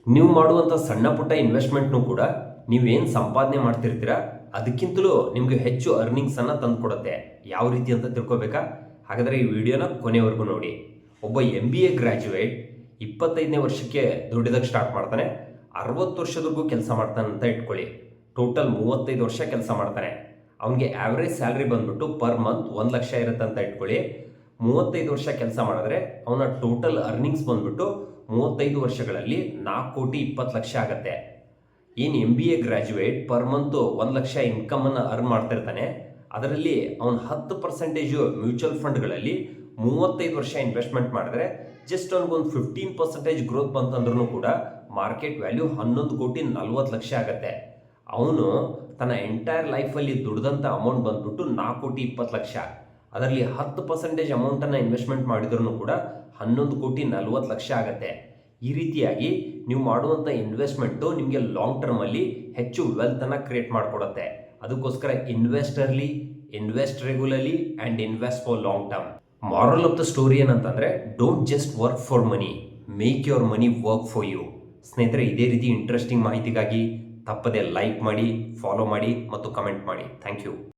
ನೀವು ಮಾಡುವಂಥ ಸಣ್ಣ ಪುಟ್ಟ ಇನ್ವೆಸ್ಟ್ಮೆಂಟ್ನು ಕೂಡ ನೀವೇನು ಸಂಪಾದನೆ ಮಾಡ್ತಿರ್ತೀರ ಅದಕ್ಕಿಂತಲೂ ನಿಮಗೆ ಹೆಚ್ಚು ಅರ್ನಿಂಗ್ಸನ್ನು ತಂದು ಕೊಡುತ್ತೆ. ಯಾವ ರೀತಿ ಅಂತ ತಿಳ್ಕೊಬೇಕಾ? ಹಾಗಾದರೆ ಈ ವಿಡಿಯೋನ ಕೊನೆವರೆಗೂ ನೋಡಿ. ಒಬ್ಬ MBA ಗ್ರ್ಯಾಜುಯೇಟ್ 25ನೇ ವರ್ಷಕ್ಕೆ ದುಡಿಯೋದಕ್ಕೆ ಸ್ಟಾರ್ಟ್ ಮಾಡ್ತಾನೆ. 60 ವರ್ಷದವರೆಗೂ ಕೆಲಸ ಮಾಡ್ತಾನೆ ಅಂತ ಇಟ್ಕೊಳ್ಳಿ. ಟೋಟಲ್ 35 ವರ್ಷ ಕೆಲಸ ಮಾಡ್ತಾನೆ. ಅವನಿಗೆ ಆವ್ರೇಜ್ ಸ್ಯಾಲ್ರಿ ಬಂದ್ಬಿಟ್ಟು ಪರ್ ಮಂತ್ 1 ಲಕ್ಷ ಇರುತ್ತೆ ಅಂತ ಇಟ್ಕೊಳ್ಳಿ. 35 ವರ್ಷ ಕೆಲಸ ಮಾಡಿದ್ರೆ ಅವನ ಟೋಟಲ್ ಅರ್ನಿಂಗ್ಸ್ ಬಂದ್ಬಿಟ್ಟು 35 ವರ್ಷಗಳಲ್ಲಿ 4,20,00,000 ಆಗುತ್ತೆ. ಏನು MBA graduate per month 1 lakh ಇನ್ಕಮನ್ನು ಅರ್ನ್ ಮಾಡ್ತಿರ್ತಾನೆ. ಅದರಲ್ಲಿ ಅವನು 10% ಮ್ಯೂಚುವಲ್ ಫಂಡ್ಗಳಲ್ಲಿ 35 ವರ್ಷ ಇನ್ವೆಸ್ಟ್ಮೆಂಟ್ ಮಾಡಿದ್ರೆ ಜಸ್ಟ್ ಅವ್ನಿಗೊಂದು 15% ಗ್ರೋತ್ ಬಂತಂದ್ರೂ ಕೂಡ ಮಾರ್ಕೆಟ್ ವ್ಯಾಲ್ಯೂ 11,40,00,000 ಆಗುತ್ತೆ. ಅವನು ತನ್ನ ಎಂಟೈರ್ ಲೈಫಲ್ಲಿ ದುಡ್ದಂಥ ಅಮೌಂಟ್ ಬಂದ್ಬಿಟ್ಟು 4,20,00,000. ಅದರಲ್ಲಿ 10% ಅಮೌಂಟನ್ನು ಇನ್ವೆಸ್ಟ್ಮೆಂಟ್ ಮಾಡಿದ್ರೂ ಕೂಡ 11,40,00,000 ಆಗುತ್ತೆ. ಈ ರೀತಿಯಾಗಿ ನೀವು ಮಾಡುವಂಥ ಇನ್ವೆಸ್ಟ್ಮೆಂಟು ನಿಮಗೆ ಲಾಂಗ್ ಟರ್ಮಲ್ಲಿ ಹೆಚ್ಚು ವೆಲ್ತನ್ನು ಕ್ರಿಯೇಟ್ ಮಾಡಿಕೊಡುತ್ತೆ. ಅದಕ್ಕೋಸ್ಕರ invest regularly and invest for long term. Moral of the story ಏನಂತಂದರೆ, don't just work for money, make your money work for you. ಸ್ನೇಹಿತರೆ, ಇದೇ ರೀತಿ ಇಂಟ್ರೆಸ್ಟಿಂಗ್ ಮಾಹಿತಿಗಾಗಿ ತಪ್ಪದೆ ಲೈಕ್ ಮಾಡಿ, ಫಾಲೋ ಮಾಡಿ ಮತ್ತು ಕಮೆಂಟ್ ಮಾಡಿ. Thank you.